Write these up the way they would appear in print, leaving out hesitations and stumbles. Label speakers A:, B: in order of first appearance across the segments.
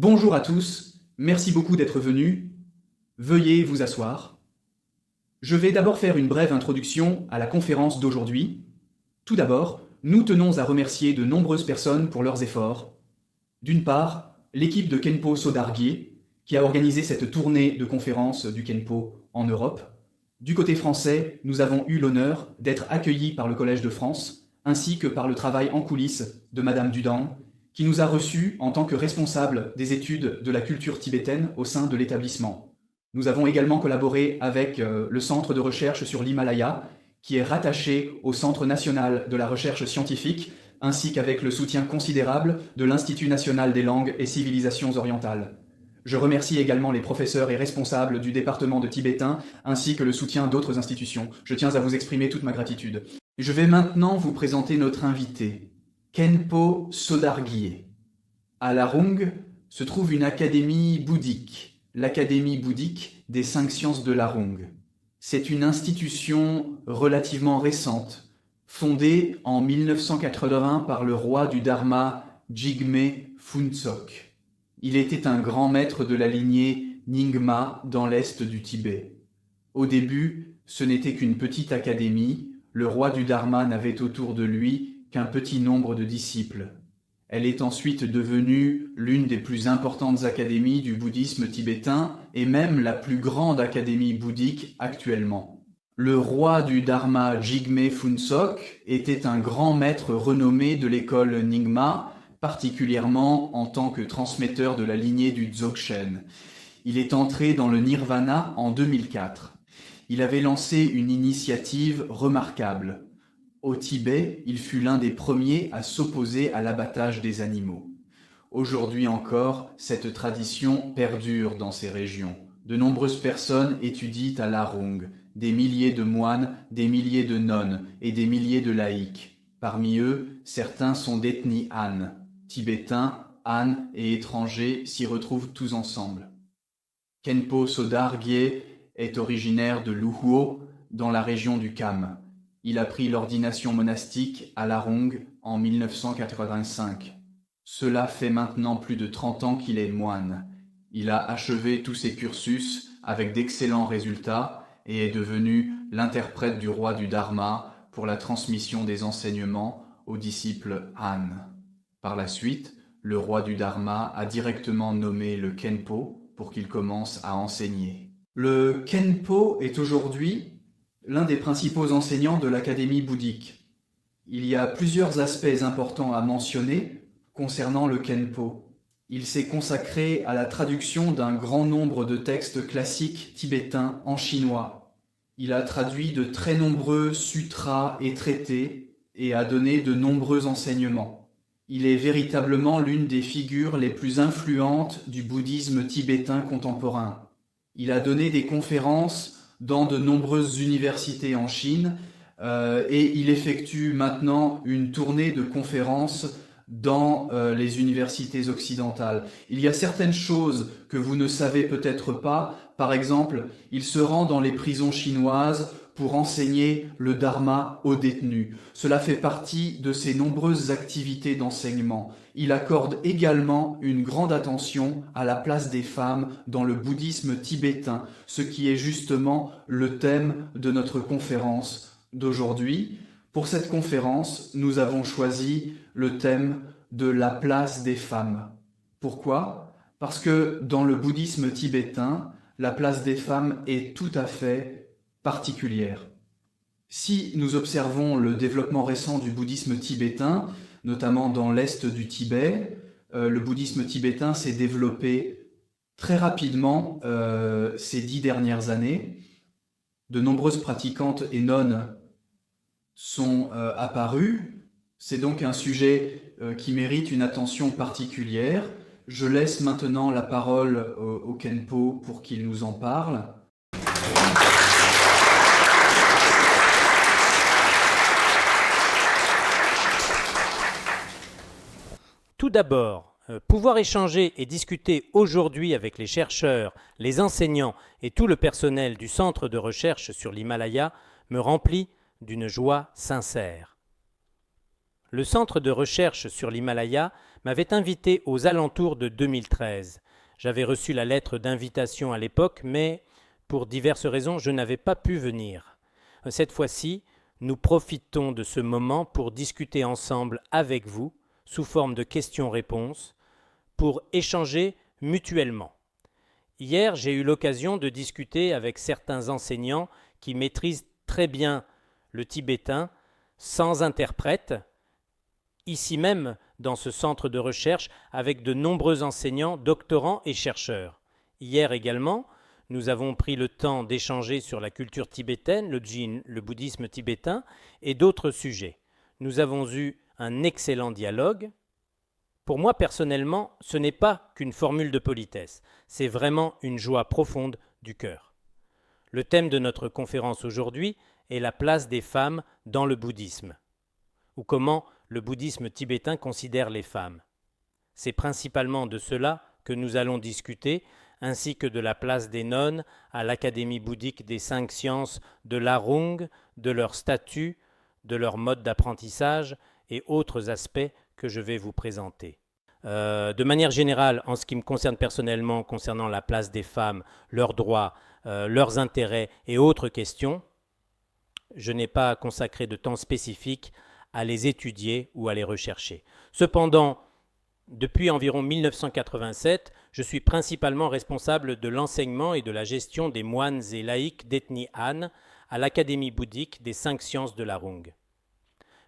A: Bonjour à tous, merci beaucoup d'être venus. Veuillez vous asseoir. Je vais d'abord faire une brève introduction à la conférence d'aujourd'hui. Tout d'abord, nous tenons à remercier de nombreuses personnes pour leurs efforts. D'une part, l'équipe de Kenpo Sodarguier, qui a organisé cette tournée de conférences du Kenpo en Europe. Du côté français, nous avons eu l'honneur d'être accueillis par le Collège de France, ainsi que par le travail en coulisses de Madame Dudan, qui nous a reçus en tant que responsable des études de la culture tibétaine au sein de l'établissement. Nous avons également collaboré avec le Centre de recherche sur l'Himalaya, qui est rattaché au Centre national de la recherche scientifique, ainsi qu'avec le soutien considérable de l'Institut national des langues et civilisations orientales. Je remercie également les professeurs et responsables du département de tibétain, ainsi que le soutien d'autres institutions. Je tiens à vous exprimer toute ma gratitude. Je vais maintenant vous présenter notre invité, Kenpo Sodarguier. À Larung se trouve une académie bouddhique, l'Académie bouddhique des 5 sciences de Larung. C'est une institution relativement récente, fondée en 1980 par le roi du Dharma Jigme Phuntsok. Il était un grand maître de la lignée Nyingma dans l'est du Tibet. Au début, ce n'était qu'une petite académie, le roi du Dharma n'avait autour de lui qu'un petit nombre de disciples. Elle est ensuite devenue l'une des plus importantes académies du bouddhisme tibétain et même la plus grande académie bouddhique actuellement. Le roi du Dharma Jigme Phuntsok était un grand maître renommé de l'école Nyingma, particulièrement en tant que transmetteur de la lignée du Dzogchen. Il est entré dans le Nirvana en 2004. Il avait lancé une initiative remarquable. Au Tibet, il fut l'un des premiers à s'opposer à l'abattage des animaux. Aujourd'hui encore, cette tradition perdure dans ces régions. De nombreuses personnes étudient à Larung, des milliers de moines, des milliers de nonnes et des milliers de laïcs. Parmi eux, certains sont d'ethnie Han. Tibétains, Han et étrangers s'y retrouvent tous ensemble. Kenpo Sodarguier est originaire de Luhuo, dans la région du Kham. Il a pris l'ordination monastique à Larung en 1985. Cela fait maintenant plus de 30 ans qu'il est moine. Il a achevé tous ses cursus avec d'excellents résultats et est devenu l'interprète du roi du Dharma pour la transmission des enseignements aux disciples Han. Par la suite, le roi du Dharma a directement nommé le Kenpo pour qu'il commence à enseigner. Le Kenpo est aujourd'hui l'un des principaux enseignants de l'Académie bouddhique. Il y a plusieurs aspects importants à mentionner concernant le Kenpo. Il s'est consacré à la traduction d'un grand nombre de textes classiques tibétains en chinois. Il a traduit de très nombreux sutras et traités et a donné de nombreux enseignements. Il est véritablement l'une des figures les plus influentes du bouddhisme tibétain contemporain. Il a donné des conférences dans de nombreuses universités en Chine et il effectue maintenant une tournée de conférences dans les universités occidentales. Il y a certaines choses que vous ne savez peut-être pas. Par exemple, il se rend dans les prisons chinoises pour enseigner le dharma aux détenus. Cela fait partie de ses nombreuses activités d'enseignement. Il accorde également une grande attention à la place des femmes dans le bouddhisme tibétain, ce qui est justement le thème de notre conférence d'aujourd'hui. Pour cette conférence, nous avons choisi le thème de la place des femmes. Pourquoi ? Parce que dans le bouddhisme tibétain, la place des femmes est tout à fait particulière. Si nous observons le développement récent du bouddhisme tibétain, notamment dans l'est du Tibet, le bouddhisme tibétain s'est développé très rapidement ces 10 dernières années. De nombreuses pratiquantes et nonnes sont apparues. C'est donc un sujet qui mérite une attention particulière. Je laisse maintenant la parole au Kenpo pour qu'il nous en parle.
B: Tout d'abord, pouvoir échanger et discuter aujourd'hui avec les chercheurs, les enseignants et tout le personnel du Centre de recherche sur l'Himalaya me remplit d'une joie sincère. Le centre de recherche sur l'Himalaya m'avait invité aux alentours de 2013. J'avais reçu la lettre d'invitation à l'époque, mais pour diverses raisons, je n'avais pas pu venir. Cette fois-ci, nous profitons de ce moment pour discuter ensemble avec vous, sous forme de questions-réponses, pour échanger mutuellement. Hier, j'ai eu l'occasion de discuter avec certains enseignants qui maîtrisent très bien le tibétain, sans interprète, ici même dans ce centre de recherche, avec de nombreux enseignants, doctorants et chercheurs. Hier également, nous avons pris le temps d'échanger sur la culture tibétaine, le Jin, le bouddhisme tibétain et d'autres sujets. Nous avons eu un excellent dialogue. Pour moi, personnellement, ce n'est pas qu'une formule de politesse, c'est vraiment une joie profonde du cœur. Le thème de notre conférence aujourd'hui est la place des femmes dans le bouddhisme, ou comment le bouddhisme tibétain considère les femmes. C'est principalement de cela que nous allons discuter, ainsi que de la place des nonnes à l'Académie bouddhique des 5 sciences de l'Arung, de leur statut, de leur mode d'apprentissage et autres aspects que je vais vous présenter. De manière générale, en ce qui me concerne personnellement, concernant la place des femmes, leurs droits, leurs intérêts et autres questions, je n'ai pas consacré de temps spécifique à les étudier ou à les rechercher. Cependant, depuis environ 1987, je suis principalement responsable de l'enseignement et de la gestion des moines et laïcs d'ethnie Han à l'Académie bouddhique des 5 sciences de l'Arung.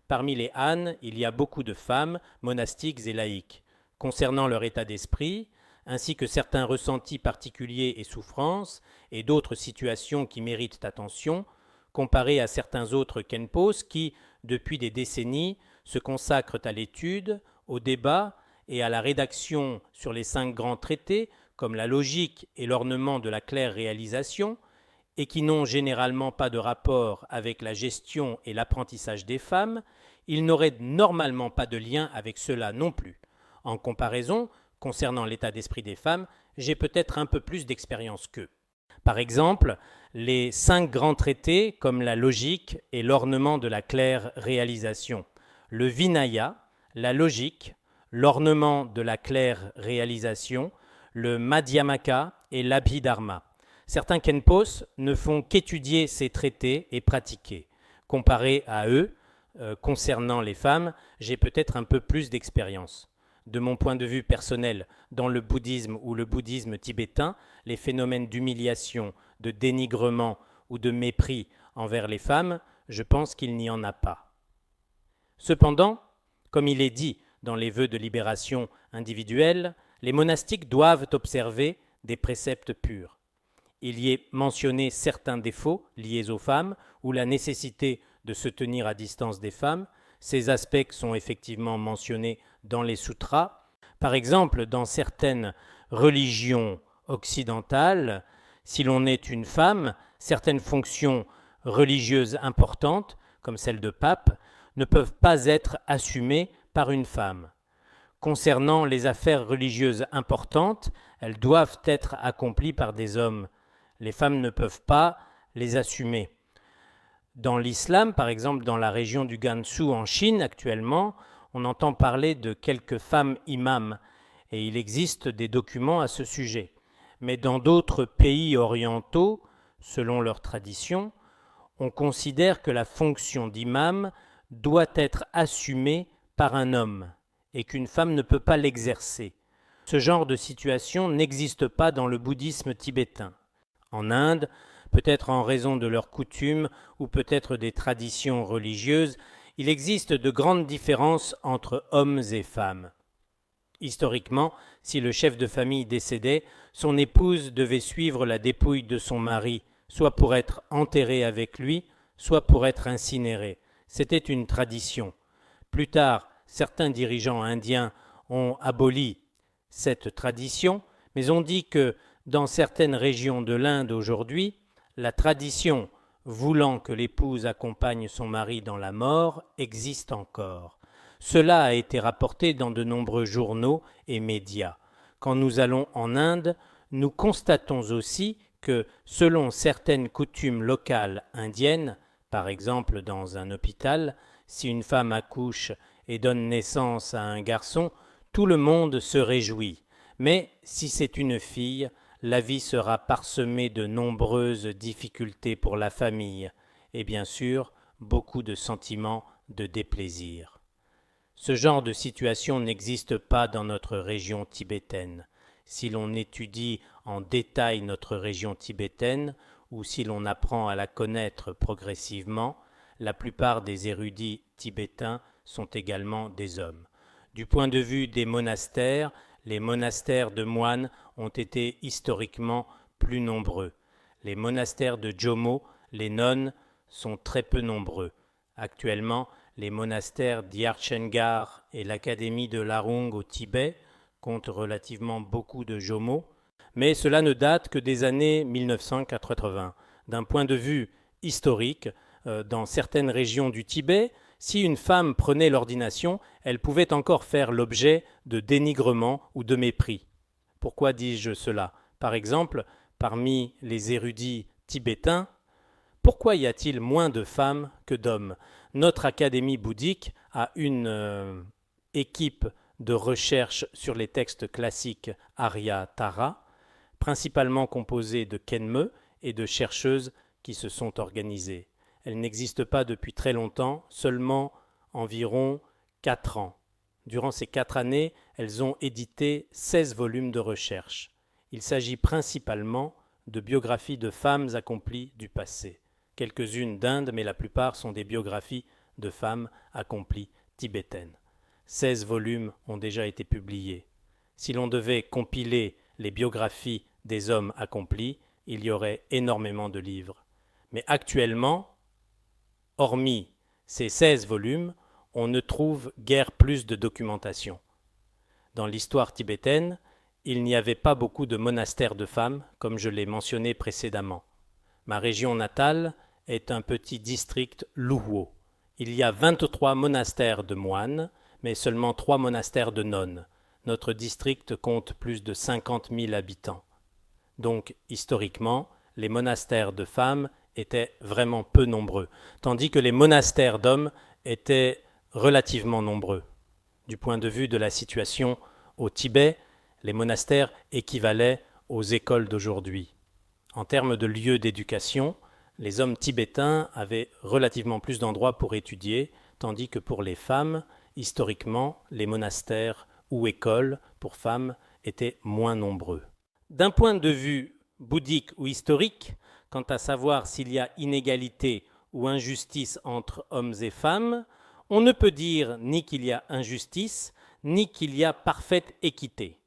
B: Parmi les Han, il y a beaucoup de femmes, monastiques et laïques. Concernant leur état d'esprit, ainsi que certains ressentis particuliers et souffrances, et d'autres situations qui méritent attention, comparées à certains autres Khenpos qui, depuis des décennies, se consacrent à l'étude, au débat et à la rédaction sur les 5 grands traités, comme la logique et l'ornement de la claire réalisation, et qui n'ont généralement pas de rapport avec la gestion et l'apprentissage des femmes, ils n'auraient normalement pas de lien avec cela non plus. En comparaison, concernant l'état d'esprit des femmes, j'ai peut-être un peu plus d'expérience qu'eux. Par exemple, les 5 grands traités comme la logique et l'ornement de la claire réalisation, le Vinaya, la logique, l'ornement de la claire réalisation, le Madhyamaka et l'Abhidharma. Certains Khenpos ne font qu'étudier ces traités et pratiquer. Comparé à eux, concernant les femmes, j'ai peut-être un peu plus d'expérience. De mon point de vue personnel, dans le bouddhisme ou le bouddhisme tibétain, les phénomènes d'humiliation, de dénigrement ou de mépris envers les femmes, je pense qu'il n'y en a pas. Cependant, comme il est dit dans les vœux de libération individuelle, les monastiques doivent observer des préceptes purs. Il y est mentionné certains défauts liés aux femmes ou la nécessité de se tenir à distance des femmes. Ces aspects sont effectivement mentionnés dans les sutras. Par exemple, dans certaines religions occidentales, si l'on est une femme, certaines fonctions religieuses importantes, comme celle de pape, ne peuvent pas être assumées par une femme. Concernant les affaires religieuses importantes, elles doivent être accomplies par des hommes. Les femmes ne peuvent pas les assumer. Dans l'islam, par exemple dans la région du Gansu en Chine actuellement, on entend parler de quelques femmes imams et il existe des documents à ce sujet. Mais dans d'autres pays orientaux, selon leur tradition, on considère que la fonction d'imam doit être assumée par un homme et qu'une femme ne peut pas l'exercer. Ce genre de situation n'existe pas dans le bouddhisme tibétain. En Inde, peut-être en raison de leurs coutumes ou peut-être des traditions religieuses, il existe de grandes différences entre hommes et femmes. Historiquement, si le chef de famille décédait, son épouse devait suivre la dépouille de son mari, soit pour être enterrée avec lui, soit pour être incinérée. C'était une tradition. Plus tard, certains dirigeants indiens ont aboli cette tradition, mais on dit que dans certaines régions de l'Inde aujourd'hui, la tradition voulant que l'épouse accompagne son mari dans la mort existe encore. Cela a été rapporté dans de nombreux journaux et médias. Quand nous allons en Inde, nous constatons aussi que, selon certaines coutumes locales indiennes, par exemple dans un hôpital, si une femme accouche et donne naissance à un garçon, tout le monde se réjouit. Mais si c'est une fille, la vie sera parsemée de nombreuses difficultés pour la famille et bien sûr beaucoup de sentiments de déplaisir. Ce genre de situation n'existe pas dans notre région tibétaine. Si l'on étudie en détail notre région tibétaine, ou si l'on apprend à la connaître progressivement, la plupart des érudits tibétains sont également des hommes. Du point de vue des monastères, les monastères de moines ont été historiquement plus nombreux. Les monastères de Jomo, les nonnes, sont très peu nombreux. Actuellement, les monastères d'Yarchengar et l'Académie de Larung au Tibet comptent relativement beaucoup de Jomo, mais cela ne date que des années 1980. D'un point de vue historique, dans certaines régions du Tibet, si une femme prenait l'ordination, elle pouvait encore faire l'objet de dénigrement ou de mépris. Pourquoi dis-je cela? Par exemple, parmi les érudits tibétains, pourquoi y a-t-il moins de femmes que d'hommes? Notre académie bouddhique a une équipe de recherche sur les textes classiques Arya Tara, principalement composée de Khenme et de chercheuses qui se sont organisées. Elle n'existe pas depuis très longtemps, seulement environ 4 ans. Durant ces 4 années, elles ont édité 16 volumes de recherche. Il s'agit principalement de biographies de femmes accomplies du passé. Quelques-unes d'Inde, mais la plupart sont des biographies de femmes accomplies tibétaines. 16 volumes ont déjà été publiés. Si l'on devait compiler les biographies des hommes accomplis, il y aurait énormément de livres. Mais actuellement, hormis ces 16 volumes, on ne trouve guère plus de documentation. Dans l'histoire tibétaine, il n'y avait pas beaucoup de monastères de femmes, comme je l'ai mentionné précédemment. Ma région natale est un petit district Luo. Il y a 23 monastères de moines, mais seulement 3 monastères de nonnes. Notre district compte plus de 50 000 habitants. Donc, historiquement, les monastères de femmes étaient vraiment peu nombreux, tandis que les monastères d'hommes étaient relativement nombreux. Du point de vue de la situation au Tibet, les monastères équivalaient aux écoles d'aujourd'hui. En termes de lieux d'éducation, les hommes tibétains avaient relativement plus d'endroits pour étudier, tandis que pour les femmes, historiquement, les monastères ou écoles pour femmes étaient moins nombreux. D'un point de vue bouddhique ou historique, quant à savoir s'il y a inégalité ou injustice entre hommes et femmes, on ne peut dire ni qu'il y a injustice, ni qu'il y a parfaite équité.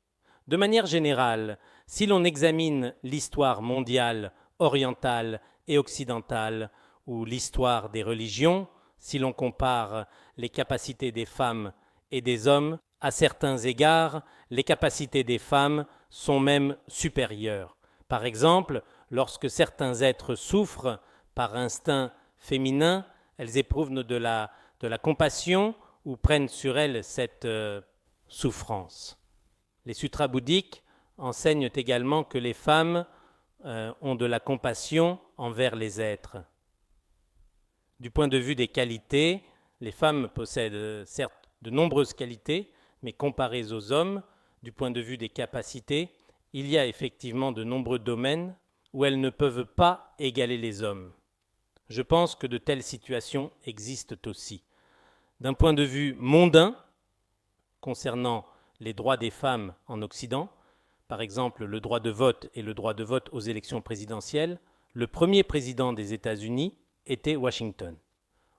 B: De manière générale, si l'on examine l'histoire mondiale, orientale et occidentale, ou l'histoire des religions, si l'on compare les capacités des femmes et des hommes, à certains égards, les capacités des femmes sont même supérieures. Par exemple, lorsque certains êtres souffrent par instinct féminin, elles éprouvent de la compassion ou prennent sur elles cette souffrance. Les sutras bouddhiques enseignent également que les femmes ont de la compassion envers les êtres. Du point de vue des qualités, les femmes possèdent certes de nombreuses qualités, mais comparées aux hommes, du point de vue des capacités, il y a effectivement de nombreux domaines où elles ne peuvent pas égaler les hommes. Je pense que de telles situations existent aussi. D'un point de vue mondain, concernant les droits des femmes en Occident, par exemple le droit de vote et le droit de vote aux élections présidentielles, le premier président des États-Unis était Washington.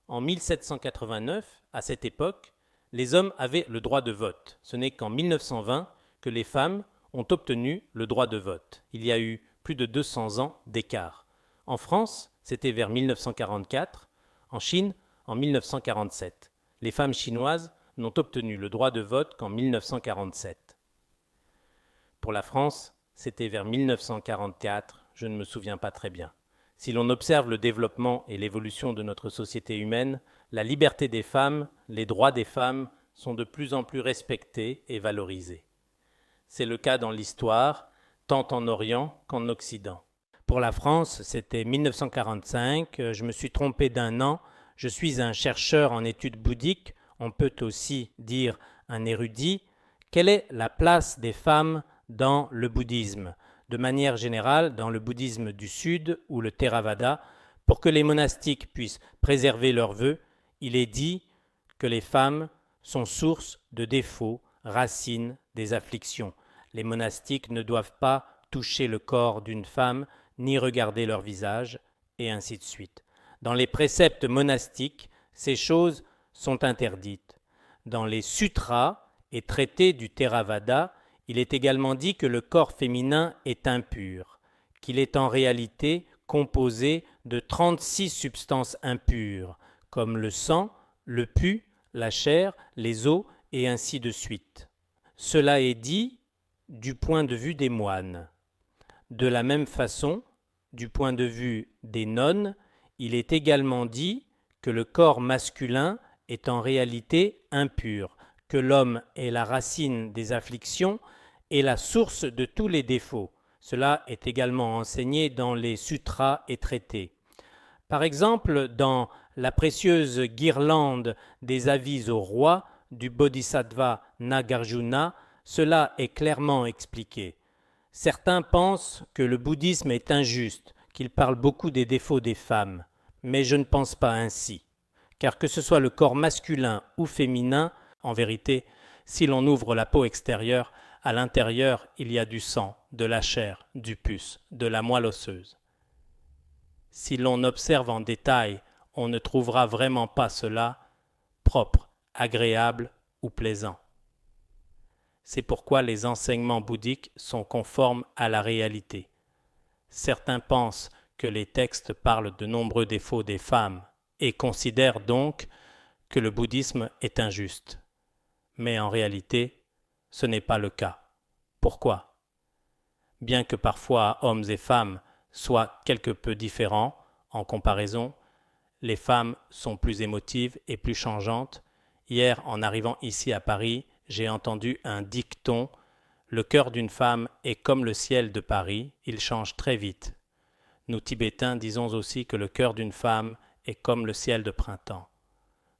B: En 1789, à cette époque, les hommes avaient le droit de vote. Ce n'est qu'en 1920 que les femmes ont obtenu le droit de vote. Il y a eu plus de 200 ans d'écart. En France, c'était vers 1944, en Chine, en 1947. Les femmes chinoises n'ont obtenu le droit de vote qu'en 1947. Pour la France, c'était vers 1944, je ne me souviens pas très bien. Si l'on observe le développement et l'évolution de notre société humaine, la liberté des femmes, les droits des femmes sont de plus en plus respectés et valorisés. C'est le cas dans l'histoire, tant en Orient qu'en Occident. Pour la France, c'était 1945, je me suis trompé d'1 an, je suis un chercheur en études bouddhiques On peut aussi dire un érudit. Quelle est la place des femmes dans le bouddhisme? De manière générale, dans le bouddhisme du Sud ou le Theravada, pour que les monastiques puissent préserver leurs vœux, il est dit que les femmes sont source de défauts, racines des afflictions. Les monastiques ne doivent pas toucher le corps d'une femme, ni regarder leur visage, et ainsi de suite. Dans les préceptes monastiques, ces choses sont interdites. Dans les sutras et traités du Theravada, il est également dit que le corps féminin est impur, qu'il est en réalité composé de 36 substances impures, comme le sang, le pus, la chair, les os, et ainsi de suite. Cela est dit du point de vue des moines. De la même façon, du point de vue des nonnes, il est également dit que le corps masculin est en réalité impur, que l'homme est la racine des afflictions et la source de tous les défauts. Cela est également enseigné dans les sutras et traités. Par exemple, dans la précieuse guirlande des avis au roi du Bodhisattva Nagarjuna, cela est clairement expliqué. Certains pensent que le bouddhisme est injuste, qu'il parle beaucoup des défauts des femmes, mais je ne pense pas ainsi. Car que ce soit le corps masculin ou féminin, en vérité, si l'on ouvre la peau extérieure, à l'intérieur il y a du sang, de la chair, du pus, de la moelle osseuse. Si l'on observe en détail, on ne trouvera vraiment pas cela propre, agréable ou plaisant. C'est pourquoi les enseignements bouddhiques sont conformes à la réalité. Certains pensent que les textes parlent de nombreux défauts des femmes et considèrent donc que le bouddhisme est injuste. Mais en réalité, ce n'est pas le cas. Pourquoi? Bien que parfois hommes et femmes soient quelque peu différents en comparaison, les femmes sont plus émotives et plus changeantes. Hier, en arrivant ici à Paris, j'ai entendu un dicton « Le cœur d'une femme est comme le ciel de Paris, il change très vite ». Nous Tibétains disons aussi que le cœur d'une femme est comme le ciel de printemps.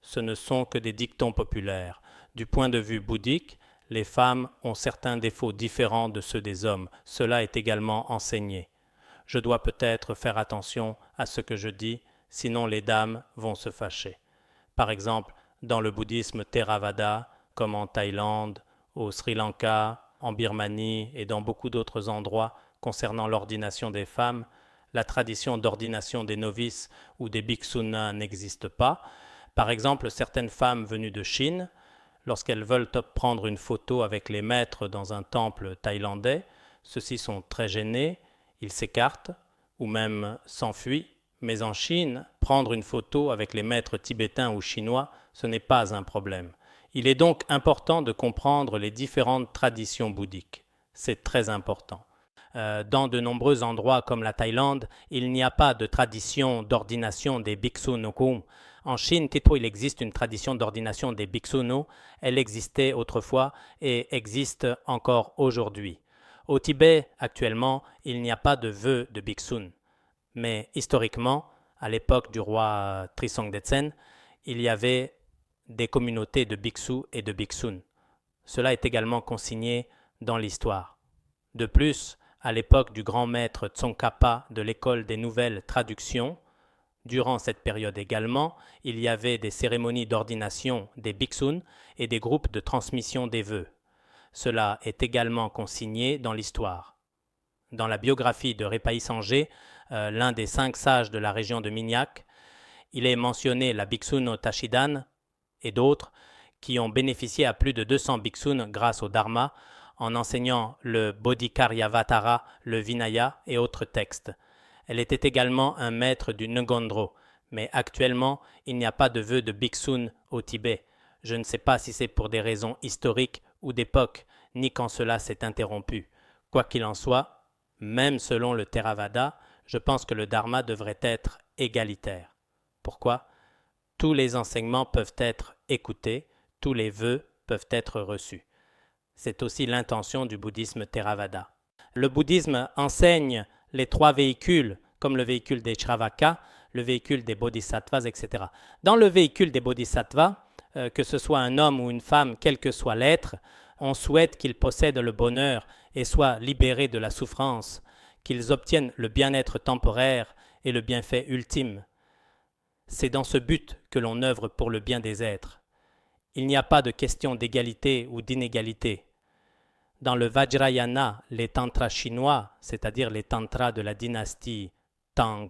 B: Ce ne sont que des dictons populaires. Du point de vue bouddhique, les femmes ont certains défauts différents de ceux des hommes. Cela est également enseigné. Je dois peut-être faire attention à ce que je dis, sinon les dames vont se fâcher. Par exemple, dans le bouddhisme Theravada, comme en Thaïlande, au Sri Lanka, en Birmanie et dans beaucoup d'autres endroits concernant l'ordination des femmes, la tradition d'ordination des novices ou des bhikshunas n'existe pas. Par exemple, certaines femmes venues de Chine, lorsqu'elles veulent prendre une photo avec les maîtres dans un temple thaïlandais, ceux-ci sont très gênés, ils s'écartent ou même s'enfuient. Mais en Chine, prendre une photo avec les maîtres tibétains ou chinois, ce n'est pas un problème. Il est donc important de comprendre les différentes traditions bouddhiques. C'est très important. Dans de nombreux endroits comme la Thaïlande, il n'y a pas de tradition d'ordination des bhiksu no. En Chine, il existe une tradition d'ordination des bhiksu no. Elle existait autrefois et existe encore aujourd'hui. Au Tibet, actuellement, il n'y a pas de vœu de bhiksun. Mais historiquement, à l'époque du roi Trisong Detsen, il y avait des communautés de bhiksus et de bhiksuns. Cela est également consigné dans l'histoire. De plus, à l'époque du grand maître Tsongkhapa de l'école des nouvelles traductions, durant cette période également, il y avait des cérémonies d'ordination des bhiksuns et des groupes de transmission des vœux. Cela est également consigné dans l'histoire. Dans la biographie de Répaï Sangé, l'un des 5 sages de la région de Minyak, il est mentionné la Bhikshu no Tashidan et d'autres qui ont bénéficié à plus de 200 bhiksuns grâce au Dharma en enseignant le Bodhicaryavatara, le Vinaya et autres textes. Elle était également un maître du Ngondro, mais actuellement il n'y a pas de vœu de bhiksun au Tibet. Je ne sais pas si c'est pour des raisons historiques ou d'époque, ni quand cela s'est interrompu. Quoi qu'il en soit, même selon le Theravada, je pense que le Dharma devrait être égalitaire. Pourquoi? Tous les enseignements peuvent être écoutés, tous les vœux peuvent être reçus. C'est aussi l'intention du bouddhisme Theravada. Le bouddhisme enseigne les 3 véhicules, comme le véhicule des Charvakas, le véhicule des Bodhisattvas, etc. Dans le véhicule des Bodhisattvas, que ce soit un homme ou une femme, quel que soit l'être, on souhaite qu'ils possèdent le bonheur et soient libérés de la souffrance, qu'ils obtiennent le bien-être temporaire et le bienfait ultime. C'est dans ce but que l'on œuvre pour le bien des êtres. Il n'y a pas de question d'égalité ou d'inégalité. Dans le Vajrayana, les tantras chinois, c'est-à-dire les tantras de la dynastie Tang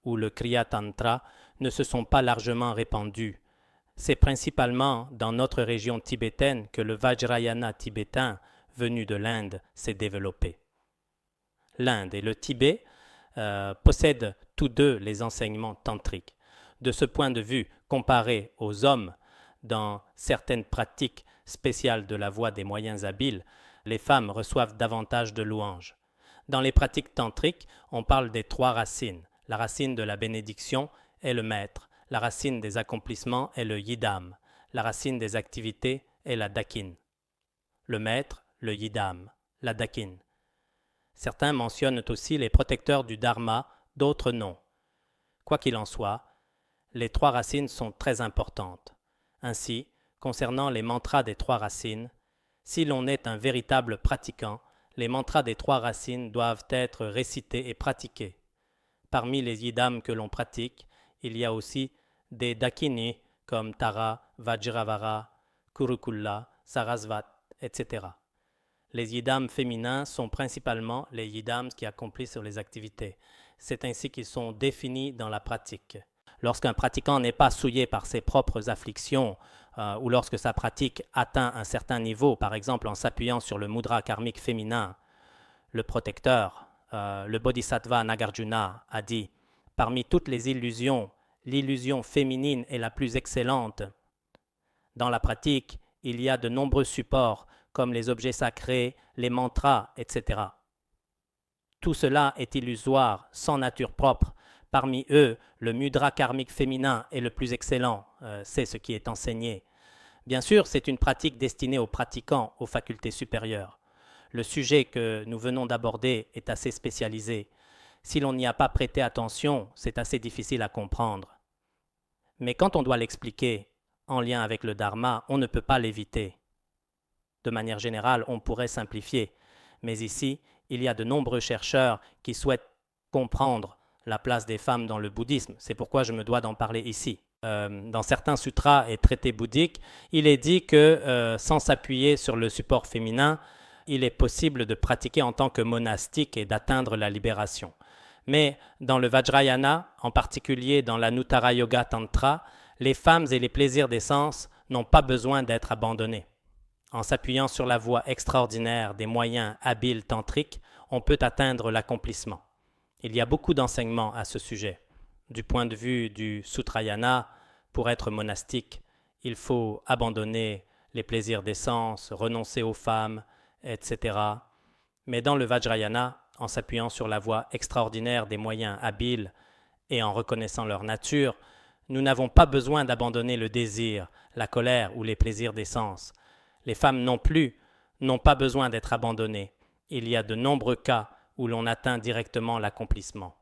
B: ou le Kriya Tantra, ne se sont pas largement répandus. C'est principalement dans notre région tibétaine que le Vajrayana tibétain, venu de l'Inde, s'est développé. L'Inde et le Tibet possèdent tous deux les enseignements tantriques. De ce point de vue, comparé aux hommes, dans certaines pratiques spéciales de la voie des moyens habiles, les femmes reçoivent davantage de louanges. Dans les pratiques tantriques, on parle des trois racines. La racine de la bénédiction est le maître. La racine des accomplissements est le yidam. La racine des activités est la dakin. Le maître, le yidam, la dakin. Certains mentionnent aussi les protecteurs du dharma, d'autres non. Quoi qu'il en soit, les trois racines sont très importantes. Ainsi, concernant les mantras des trois racines, si l'on est un véritable pratiquant, les mantras des trois racines doivent être récités et pratiqués. Parmi les yidams que l'on pratique, il y a aussi des dakini comme Tara, Vajravara, Kurukulla, Sarasvat, etc. Les yidams féminins sont principalement les yidams qui accomplissent les activités. C'est ainsi qu'ils sont définis dans la pratique. Lorsqu'un pratiquant n'est pas souillé par ses propres afflictions ou lorsque sa pratique atteint un certain niveau, par exemple en s'appuyant sur le mudra karmique féminin, le protecteur, le bodhisattva Nagarjuna a dit « Parmi toutes les illusions, l'illusion féminine est la plus excellente. Dans la pratique, il y a de nombreux supports comme les objets sacrés, les mantras, etc. Tout cela est illusoire, sans nature propre. Parmi eux, le mudra karmique féminin est le plus excellent, c'est ce qui est enseigné. Bien sûr, c'est une pratique destinée aux pratiquants, aux facultés supérieures. Le sujet que nous venons d'aborder est assez spécialisé. Si l'on n'y a pas prêté attention, c'est assez difficile à comprendre. Mais quand on doit l'expliquer en lien avec le dharma, on ne peut pas l'éviter. De manière générale, on pourrait simplifier. Mais ici, il y a de nombreux chercheurs qui souhaitent comprendre la place des femmes dans le bouddhisme. C'est pourquoi je me dois d'en parler ici. Dans certains sutras et traités bouddhiques, il est dit que sans s'appuyer sur le support féminin, il est possible de pratiquer en tant que monastique et d'atteindre la libération. Mais dans le Vajrayana, en particulier dans la Nuttara Yoga Tantra, les femmes et les plaisirs des sens n'ont pas besoin d'être abandonnés. En s'appuyant sur la voie extraordinaire des moyens habiles tantriques, on peut atteindre l'accomplissement. Il y a beaucoup d'enseignements à ce sujet. Du point de vue du Sutrayana, pour être monastique, il faut abandonner les plaisirs des sens, renoncer aux femmes, etc. Mais dans le Vajrayana, en s'appuyant sur la voie extraordinaire des moyens habiles et en reconnaissant leur nature, nous n'avons pas besoin d'abandonner le désir, la colère ou les plaisirs des sens. Les femmes non plus n'ont pas besoin d'être abandonnées. Il y a de nombreux cas où l'on atteint directement l'accomplissement.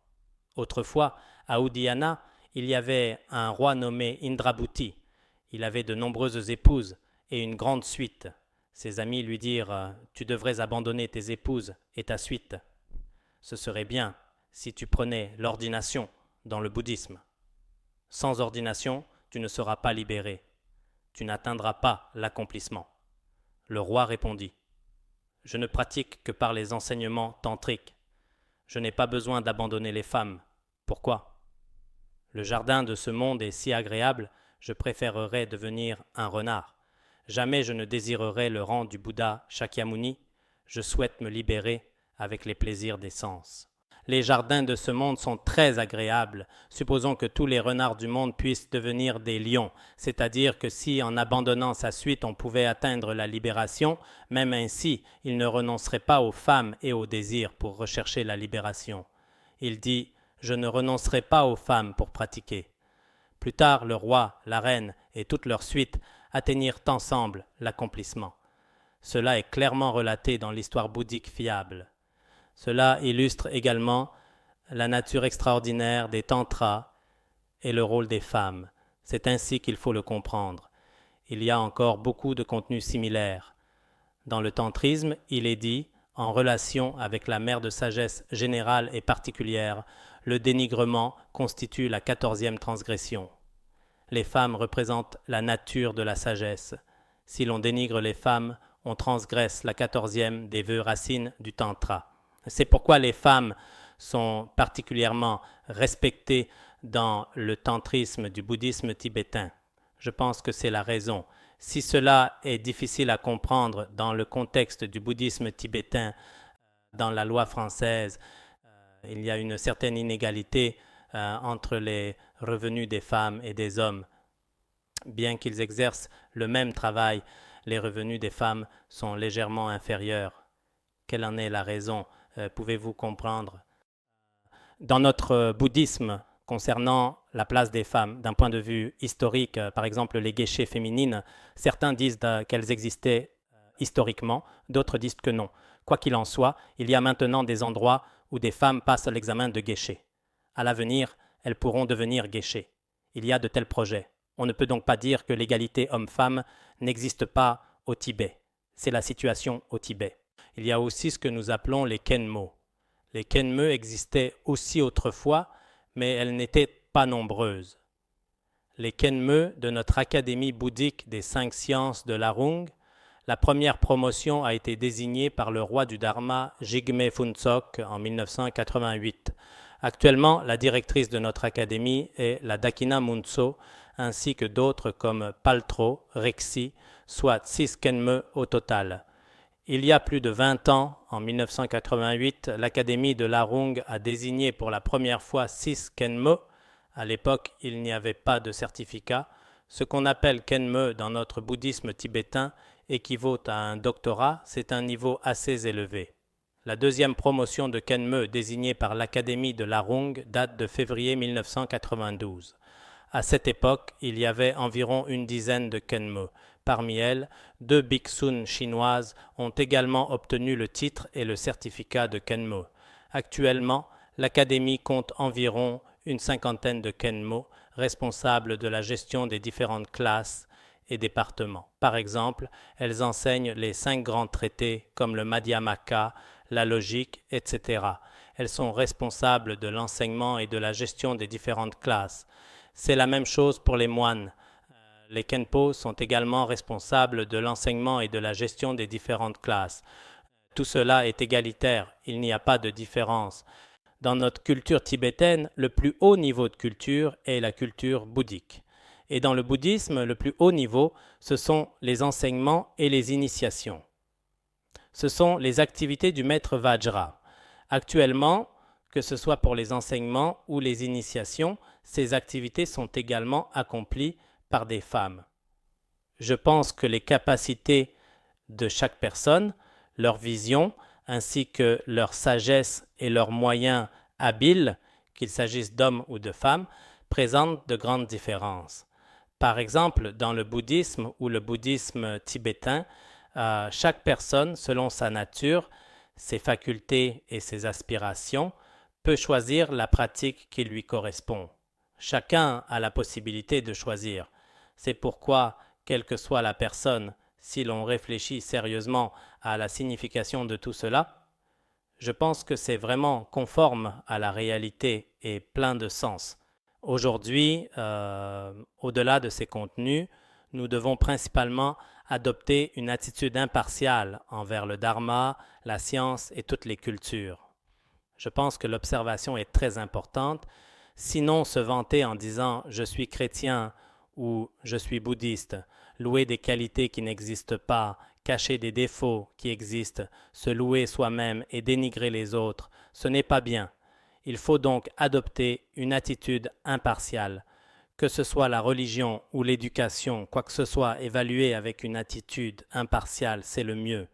B: Autrefois, à Udiyana, il y avait un roi nommé Indrabhuti. Il avait de nombreuses épouses et une grande suite. Ses amis lui dirent « Tu devrais abandonner tes épouses et ta suite. Ce serait bien si tu prenais l'ordination dans le bouddhisme. Sans ordination, tu ne seras pas libéré. Tu n'atteindras pas l'accomplissement. » Le roi répondit « Je ne pratique que par les enseignements tantriques. Je n'ai pas besoin d'abandonner les femmes. Pourquoi ? Le jardin de ce monde est si agréable, je préférerais devenir un renard. Jamais je ne désirerai le rang du Bouddha Shakyamuni. Je souhaite me libérer avec les plaisirs des sens. Les jardins de ce monde sont très agréables. Supposons que tous les renards du monde puissent devenir des lions, c'est-à-dire que si en abandonnant sa suite on pouvait atteindre la libération, même ainsi, il ne renoncerait pas aux femmes et aux désirs pour rechercher la libération. Il dit « Je ne renoncerai pas aux femmes pour pratiquer ». Plus tard, le roi, la reine et toute leur suite atteignirent ensemble l'accomplissement. Cela est clairement relaté dans l'histoire bouddhique fiable. Cela illustre également la nature extraordinaire des tantras et le rôle des femmes. C'est ainsi qu'il faut le comprendre. il y a encore beaucoup de contenus similaires. Dans le tantrisme, il est dit, en relation avec la mère de sagesse générale et particulière, le dénigrement constitue la 14e transgression. Les femmes représentent la nature de la sagesse. Si l'on dénigre les femmes, on transgresse la 14e des vœux racines du tantra. C'est pourquoi les femmes sont particulièrement respectées dans le tantrisme du bouddhisme tibétain. Je pense que c'est la raison. Si cela est difficile à comprendre dans le contexte du bouddhisme tibétain, dans la loi française, il y a une certaine inégalité entre les revenus des femmes et des hommes. Bien qu'ils exercent le même travail, les revenus des femmes sont légèrement inférieurs. Quelle en est la raison? Pouvez-vous comprendre? Dans notre bouddhisme, concernant la place des femmes, d'un point de vue historique, par exemple les geishés féminines, certains disent qu'elles existaient historiquement, d'autres disent que non. Quoi qu'il en soit, il y a maintenant des endroits où des femmes passent l'examen de geisha. À l'avenir, elles pourront devenir geishés. Il y a de tels projets. On ne peut donc pas dire que l'égalité homme-femme n'existe pas au Tibet. C'est la situation au Tibet. Il y a aussi ce que nous appelons les kenmo. Les kenmo existaient aussi autrefois, mais elles n'étaient pas nombreuses. Les kenmo de notre Académie bouddhique des 5 sciences de l'Arung, la première promotion a été désignée par le roi du Dharma, Jigme Phuntsok, en 1988. Actuellement, la directrice de notre académie est la Dakina Muntso, ainsi que d'autres comme Paltro, Rexi, soit 6 kenmo au total. Il y a plus de 20 ans, en 1988, l'Académie de l'Arung a désigné pour la première fois 6 kenmo. À l'époque, il n'y avait pas de certificat. Ce qu'on appelle kenmo dans notre bouddhisme tibétain équivaut à un doctorat, c'est un niveau assez élevé. La deuxième promotion de kenmo désignée par l'Académie de l'Arung date de février 1992. À cette époque, il y avait environ une dizaine de kenmo. Parmi elles, 2 bhiksunes chinoises ont également obtenu le titre et le certificat de kenmo. Actuellement, l'Académie compte environ une 50aine de kenmo responsables de la gestion des différentes classes et départements. Par exemple, elles enseignent les 5 grands traités comme le Madhyamaka, la logique, etc. Elles sont responsables de l'enseignement et de la gestion des différentes classes. C'est la même chose pour les moines. Les Khenpo sont également responsables de l'enseignement et de la gestion des différentes classes. Tout cela est égalitaire, il n'y a pas de différence. Dans notre culture tibétaine, le plus haut niveau de culture est la culture bouddhique. Et dans le bouddhisme, le plus haut niveau, ce sont les enseignements et les initiations. Ce sont les activités du maître Vajra. Actuellement, que ce soit pour les enseignements ou les initiations, ces activités sont également accomplies par des femmes. Je pense que les capacités de chaque personne, leur vision, ainsi que leur sagesse et leurs moyens habiles, qu'il s'agisse d'hommes ou de femmes, présentent de grandes différences. Par exemple, dans le bouddhisme ou le bouddhisme tibétain, chaque personne, selon sa nature, ses facultés et ses aspirations, peut choisir la pratique qui lui correspond. Chacun a la possibilité de choisir. C'est pourquoi, quelle que soit la personne, si l'on réfléchit sérieusement à la signification de tout cela, je pense que c'est vraiment conforme à la réalité et plein de sens. Aujourd'hui, au-delà de ces contenus, nous devons principalement adopter une attitude impartiale envers le dharma, la science et toutes les cultures. Je pense que l'observation est très importante. Sinon, se vanter en disant « je suis chrétien » ou « je suis bouddhiste », louer des qualités qui n'existent pas, cacher des défauts qui existent, se louer soi-même et dénigrer les autres, ce n'est pas bien. Il faut donc adopter une attitude impartiale. Que ce soit la religion ou l'éducation, quoi que ce soit évalué avec une attitude impartiale, c'est le mieux.